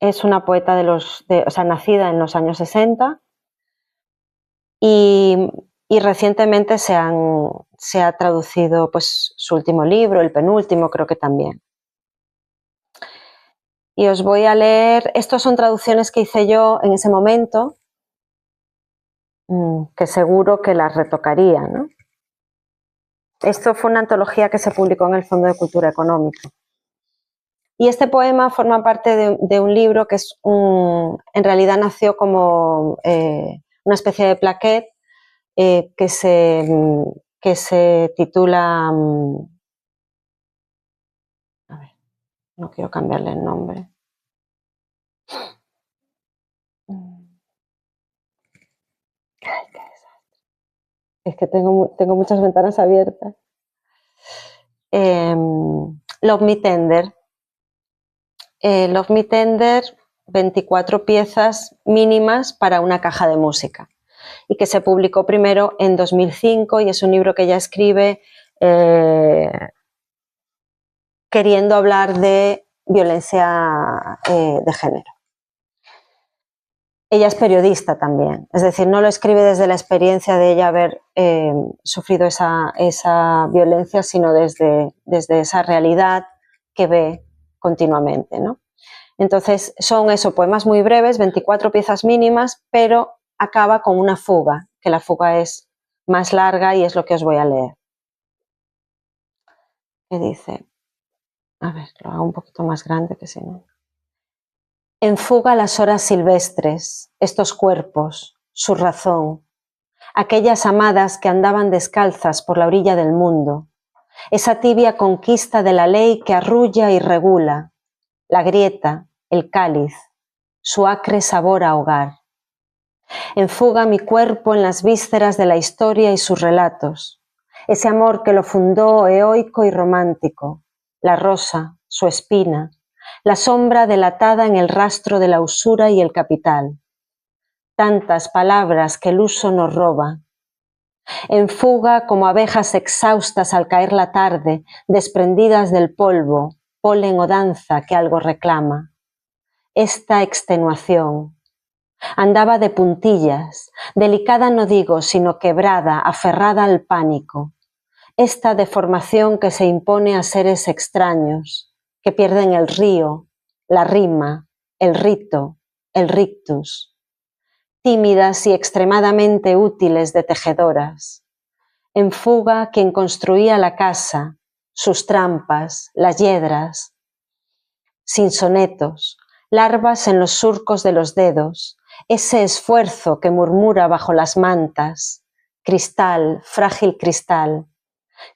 es una poeta nacida en los años 60 y recientemente se ha traducido pues, su último libro, el penúltimo creo que también. Y os voy a leer, estas son traducciones que hice yo en ese momento, que seguro que las retocaría, ¿no? Esto fue una antología que se publicó en el Fondo de Cultura Económica. Y este poema forma parte de un libro que en realidad nació como una especie de plaquet que se titula... a ver, no quiero cambiarle el nombre. Ay, qué desastre. Es que tengo muchas ventanas abiertas. Love Me Tender. Love Me Tender, 24 piezas mínimas para una caja de música, y que se publicó primero en 2005 y es un libro que ella escribe queriendo hablar de violencia de género. Ella es periodista también, es decir, no lo escribe desde la experiencia de ella haber sufrido esa violencia, sino desde esa realidad que ve continuamente, ¿no? Entonces son poemas muy breves, 24 piezas mínimas, pero acaba con una fuga, que la fuga es más larga y es lo que os voy a leer. ¿Qué dice? A ver, lo hago un poquito más grande que si no. En fuga las horas silvestres, estos cuerpos, su razón, aquellas amadas que andaban descalzas por la orilla del mundo, esa tibia conquista de la ley que arrulla y regula, la grieta, el cáliz, su acre sabor a hogar. En fuga mi cuerpo en las vísceras de la historia y sus relatos, ese amor que lo fundó heroico y romántico, la rosa, su espina, la sombra delatada en el rastro de la usura y el capital. Tantas palabras que el uso nos roba. En fuga como abejas exhaustas al caer la tarde, desprendidas del polvo, polen o danza que algo reclama. Esta extenuación. Andaba de puntillas, delicada no digo, sino quebrada, aferrada al pánico. Esta deformación que se impone a seres extraños, que pierden el río, la rima, el rito, el rictus. Tímidas y extremadamente útiles de tejedoras. En fuga quien construía la casa, sus trampas, las yedras. Sin sonetos, larvas en los surcos de los dedos, ese esfuerzo que murmura bajo las mantas, cristal, frágil cristal,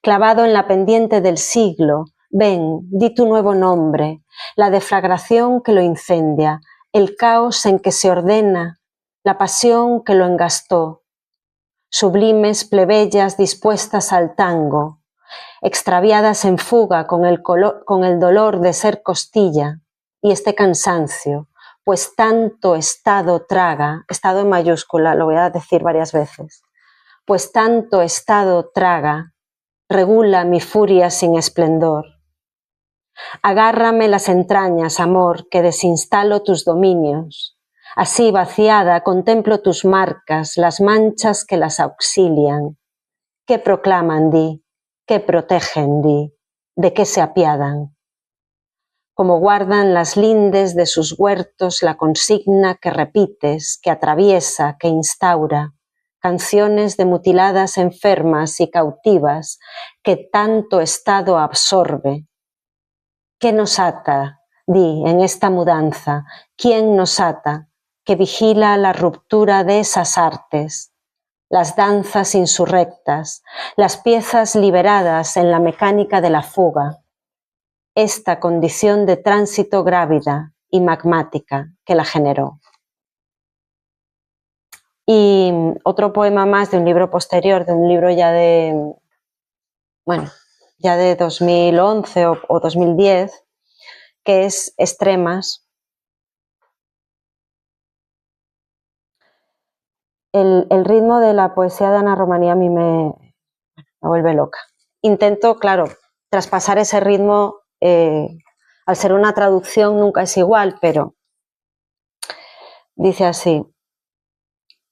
clavado en la pendiente del siglo, ven, di tu nuevo nombre, la deflagración que lo incendia, el caos en que se ordena, la pasión que lo engastó, sublimes plebeyas dispuestas al tango, extraviadas en fuga con el dolor de ser costilla y este cansancio, pues tanto estado traga, estado en mayúscula, lo voy a decir varias veces, pues tanto estado traga, regula mi furia sin esplendor. Agárrame las entrañas, amor, que desinstalo tus dominios. Así vaciada contemplo tus marcas, las manchas que las auxilian. ¿Qué proclaman, di? ¿Qué protegen, di? ¿De qué se apiadan? Como guardan las lindes de sus huertos la consigna que repites, que atraviesa, que instaura, canciones de mutiladas enfermas y cautivas que tanto estado absorbe. ¿Qué nos ata, di, en esta mudanza? ¿Quién nos ata, que vigila la ruptura de esas artes? Las danzas insurrectas, las piezas liberadas en la mecánica de la fuga, esta condición de tránsito grávida y magmática que la generó. Y otro poema más de un libro posterior, de un libro ya de 2011 o 2010, que es Extremas. El ritmo de la poesía de Ana Romaní a mí me vuelve loca. Intento, claro, traspasar ese ritmo, al ser una traducción nunca es igual, pero Dice así: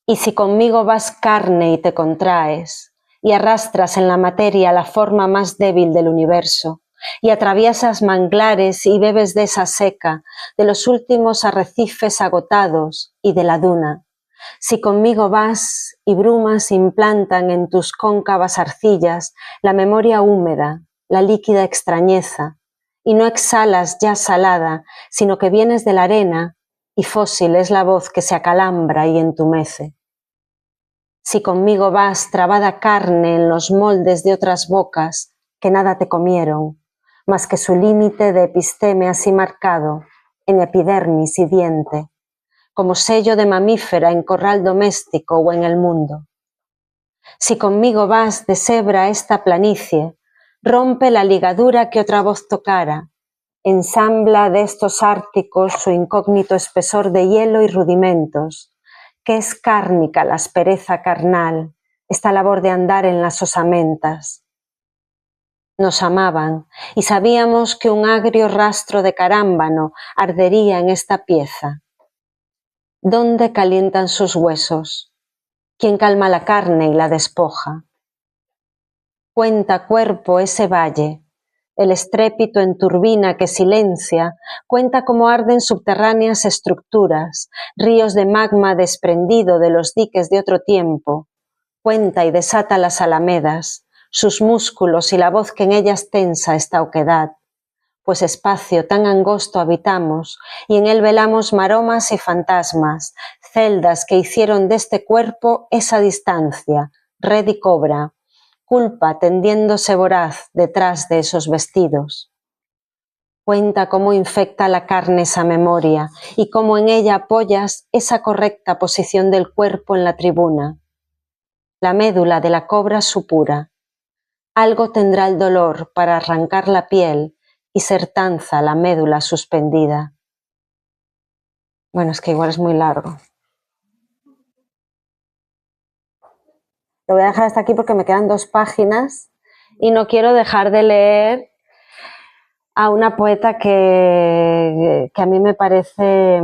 y si conmigo vas carne y te contraes, y arrastras en la materia la forma más débil del universo, y atraviesas manglares y bebes de esa seca, de los últimos arrecifes agotados y de la duna, si conmigo vas y brumas implantan en tus cóncavas arcillas la memoria húmeda, la líquida extrañeza, y no exhalas ya salada, sino que vienes de la arena, y fósil es la voz que se acalambra y entumece. Si conmigo vas trabada carne en los moldes de otras bocas que nada te comieron, más que su límite de episteme así marcado en epidermis y diente, como sello de mamífera en corral doméstico o en el mundo. Si conmigo vas de sebra esta planicie, rompe la ligadura que otra voz tocara, ensambla de estos árticos su incógnito espesor de hielo y rudimentos, que es cárnica la aspereza carnal, esta labor de andar en las osamentas. Nos amaban y sabíamos que un agrio rastro de carámbano ardería en esta pieza. ¿Dónde calientan sus huesos? ¿Quién calma la carne y la despoja? Cuenta, cuerpo, ese valle, el estrépito en turbina que silencia, cuenta cómo arden subterráneas estructuras, ríos de magma desprendido de los diques de otro tiempo, cuenta y desata las alamedas, sus músculos y la voz que en ellas tensa esta oquedad, pues espacio tan angosto habitamos y en él velamos maromas y fantasmas, celdas que hicieron de este cuerpo esa distancia, red y cobra, culpa tendiéndose voraz detrás de esos vestidos. Cuenta cómo infecta la carne esa memoria y cómo en ella apoyas esa correcta posición del cuerpo en la tribuna. La médula de la cobra supura. Algo tendrá el dolor para arrancar la piel y ser tanza la médula suspendida. Bueno, es que igual es muy largo. Lo voy a dejar hasta aquí porque me quedan 2 páginas y no quiero dejar de leer a una poeta que a mí me parece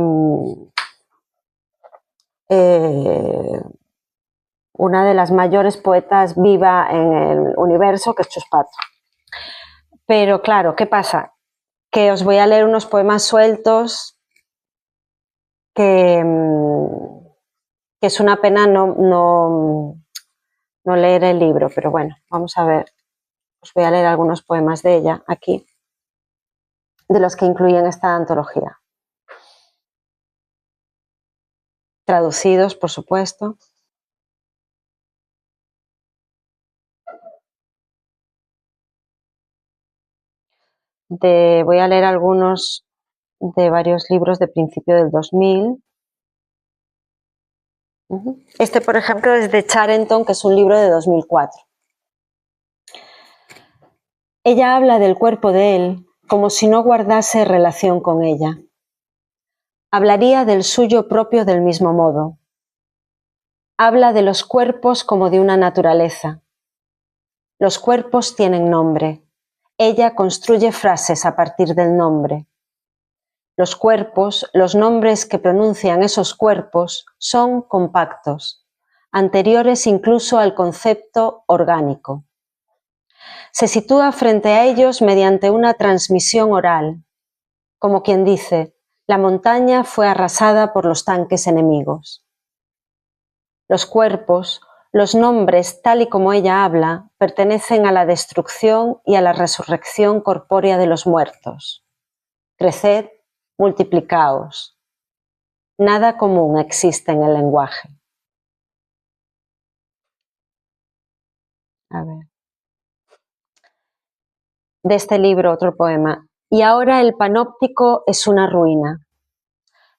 una de las mayores poetas viva en el universo, que es Chus Pato. Pero claro, ¿qué pasa? Que os voy a leer unos poemas sueltos que es una pena no leer el libro, pero bueno, vamos a ver. Os voy a leer algunos poemas de ella aquí, de los que incluyen esta antología. Traducidos, por supuesto. Voy a leer algunos de varios libros de principio del 2000. Este, por ejemplo, es de Charenton, que es un libro de 2004. Ella habla del cuerpo de él como si no guardase relación con ella. Hablaría del suyo propio del mismo modo. Habla de los cuerpos como de una naturaleza. Los cuerpos tienen nombre. Ella construye frases a partir del nombre. Los cuerpos, los nombres que pronuncian esos cuerpos, son compactos, anteriores incluso al concepto orgánico. Se sitúa frente a ellos mediante una transmisión oral, como quien dice, la montaña fue arrasada por los tanques enemigos. Los cuerpos, los nombres tal y como ella habla, pertenecen a la destrucción y a la resurrección corpórea de los muertos. Creced, multiplicaos. Nada común existe en el lenguaje. A ver. De este libro, otro poema. Y ahora el panóptico es una ruina.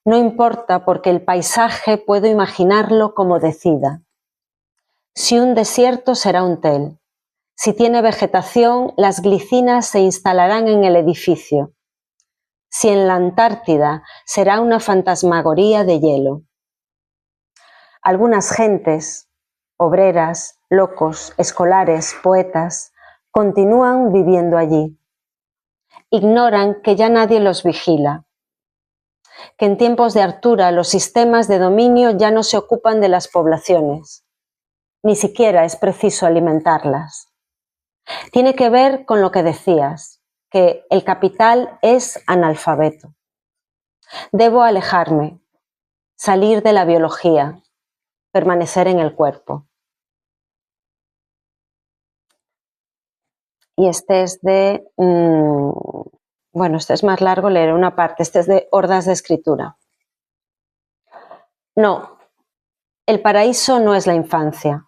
No importa porque el paisaje puedo imaginarlo como decida. Si un desierto será un tel. Si tiene vegetación, las glicinas se instalarán en el edificio. Si en la Antártida será una fantasmagoría de hielo. Algunas gentes, obreras, locos, escolares, poetas, continúan viviendo allí. Ignoran que ya nadie los vigila. que en tiempos de hartura los sistemas de dominio ya no se ocupan de las poblaciones. Ni siquiera es preciso alimentarlas. Tiene que ver con lo que decías, que el capital es analfabeto. Debo alejarme, salir de la biología, permanecer en el cuerpo. Y este es de, bueno, este es más largo, leeré una parte, este es de Hordas de Escritura. No, el paraíso no es la infancia,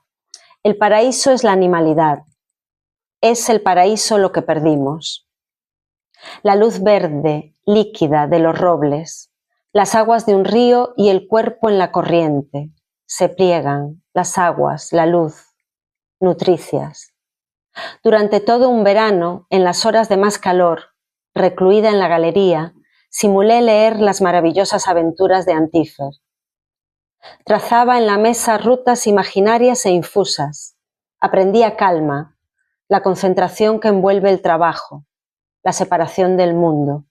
el paraíso es la animalidad, es el paraíso lo que perdimos. La luz verde, líquida de los robles, las aguas de un río y el cuerpo en la corriente, se pliegan, las aguas, la luz, nutricias. Durante todo un verano, en las horas de más calor, recluida en la galería, simulé leer las maravillosas aventuras de Antífer. Trazaba en la mesa rutas imaginarias e infusas. Aprendía calma, la concentración que envuelve el trabajo, la separación del mundo.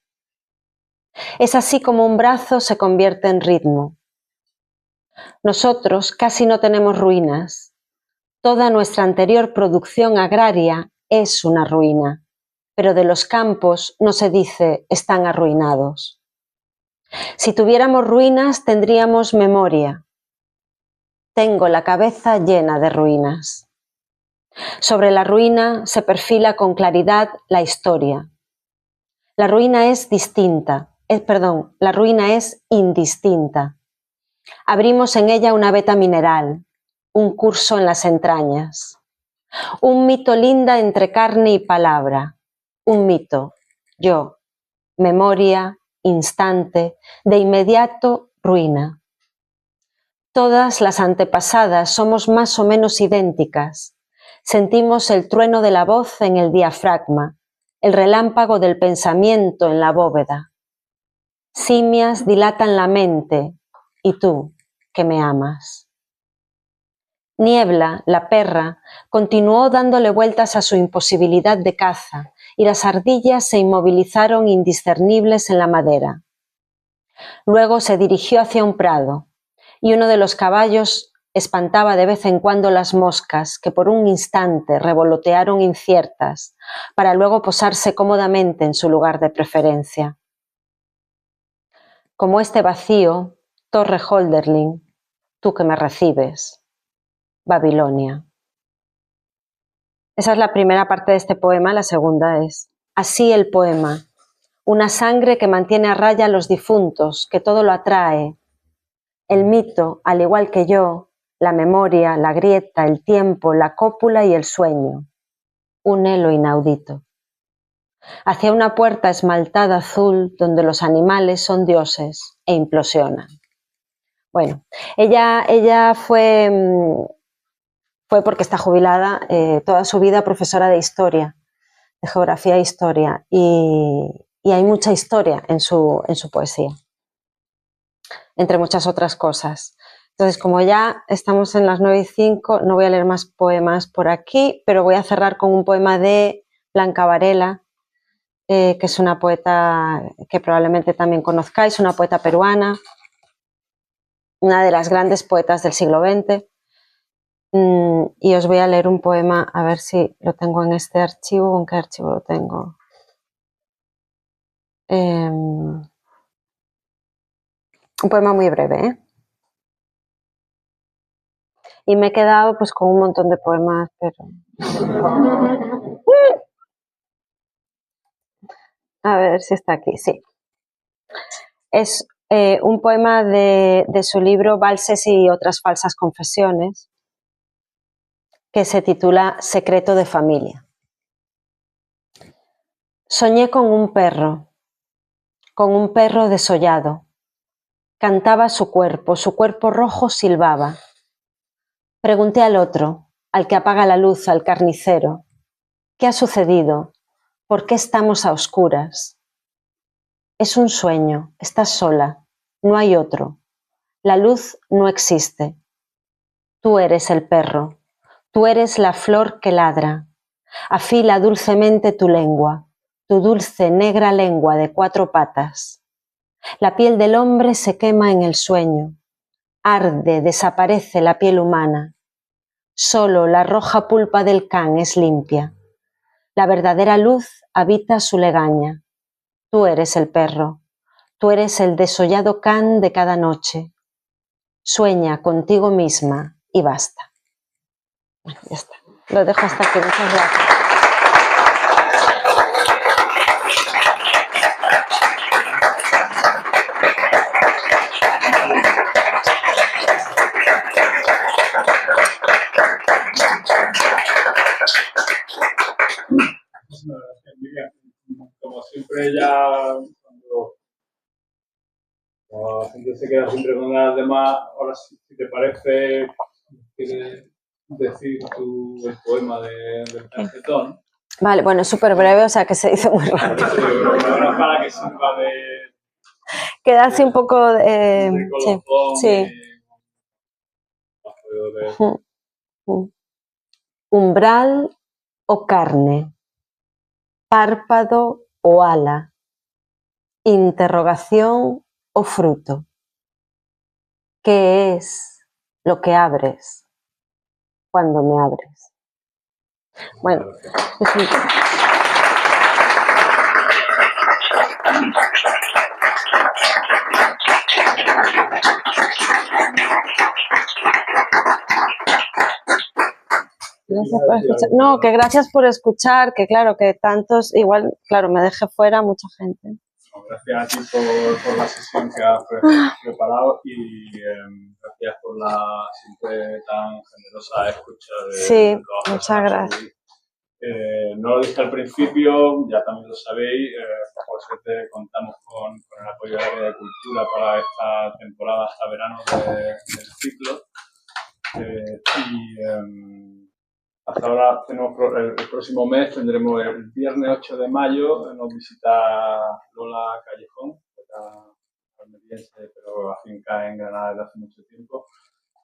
Es así como un brazo se convierte en ritmo. Nosotros casi no tenemos ruinas. Toda nuestra anterior producción agraria es una ruina, pero de los campos no se dice están arruinados. Si tuviéramos ruinas tendríamos memoria. Tengo la cabeza llena de ruinas. Sobre la ruina se perfila con claridad la historia. La ruina es distinta, la ruina es indistinta. Abrimos en ella una veta mineral, un curso en las entrañas. Un mito linda entre carne y palabra. Un mito, yo, memoria, instante, de inmediato ruina. Todas las antepasadas somos más o menos idénticas. Sentimos el trueno de la voz en el diafragma, el relámpago del pensamiento en la bóveda. Simias dilatan la mente, y tú, que me amas. Niebla, la perra, continuó dándole vueltas a su imposibilidad de caza, y las ardillas se inmovilizaron indiscernibles en la madera. Luego se dirigió hacia un prado, y uno de los caballos espantaba de vez en cuando las moscas que por un instante revolotearon inciertas para luego posarse cómodamente en su lugar de preferencia. Como este vacío, Torre Holderlin, tú que me recibes, Babilonia. Esa es la primera parte de este poema, la segunda es así el poema, una sangre que mantiene a raya a los difuntos, que todo lo atrae. El mito, al igual que yo, la memoria, la grieta, el tiempo, la cópula y el sueño. Une lo inaudito. Hacia una puerta esmaltada azul donde los animales son dioses e implosionan. Bueno, ella fue porque está jubilada toda su vida profesora de historia, de geografía e historia, y hay mucha historia en su poesía, entre muchas otras cosas. Entonces, como ya estamos en las 9:05, no voy a leer más poemas por aquí, pero voy a cerrar con un poema de Blanca Varela, que es una poeta que probablemente también conozcáis, una poeta peruana, una de las grandes poetas del siglo XX. Y os voy a leer un poema, a ver si lo tengo en este archivo. ¿En qué archivo lo tengo? Un poema muy breve, ¿eh? Y me he quedado pues con un montón de poemas, pero... A ver si está aquí, sí. Es un poema de su libro Valses y otras falsas confesiones, que se titula Secreto de familia. Soñé con un perro desollado. Cantaba su cuerpo rojo silbaba. Pregunté al otro, al que apaga la luz, al carnicero, ¿qué ha sucedido? ¿Por qué estamos a oscuras? Es un sueño, estás sola, no hay otro. La luz no existe. Tú eres el perro, tú eres la flor que ladra. Afila dulcemente tu lengua, tu dulce negra lengua de 4 patas. La piel del hombre se quema en el sueño, arde, desaparece la piel humana. Solo la roja pulpa del can es limpia. La verdadera luz habita su legaña. Tú eres el perro, tú eres el desollado can de cada noche. Sueña contigo misma y basta. Bueno, ya está. Lo dejo hasta aquí. Muchas gracias. Como siempre, ya cuando la gente se queda siempre con las demás, ahora si te parece, ¿quieres decir el poema del tarjetón? Vale, bueno, es súper breve, o sea que se dice muy rápido. Ahora para que sirva de Quedarse un poco... colofón. Sí. Umbral o carne, párpado o ala, interrogación o fruto. ¿Qué es lo que abres cuando me abres? Bueno, gracias por escuchar. No, que gracias por escuchar, que claro, que tantos, igual, claro, me dejé fuera mucha gente. Gracias a ti por la sesión que has preparado y gracias por la siempre tan generosa escucha de Sí, todas las muchas personas. gracias. No lo dije al principio, ya también lo sabéis, por suerte contamos con el apoyo del área de cultura para esta temporada hasta verano del ciclo. Hasta ahora tenemos el próximo mes tendremos el viernes 8 de mayo, nos visita Lola Callejón, almeriense, pero afinca en Granada desde hace mucho tiempo,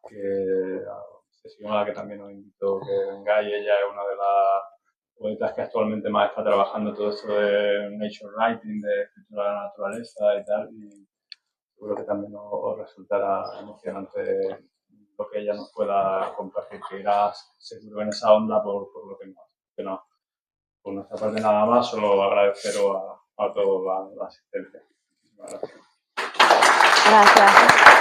que sesión a la que también os invito que vengáis. Ella es una de las poetas que actualmente más está trabajando todo esto de nature writing, de escritura de la naturaleza y tal, y seguro que también os resultará emocionante lo que ella nos pueda compartir, que irá seguro en esa onda por lo que no. Por nuestra parte nada más, solo agradeceros a todos la asistencia. Gracias. Gracias.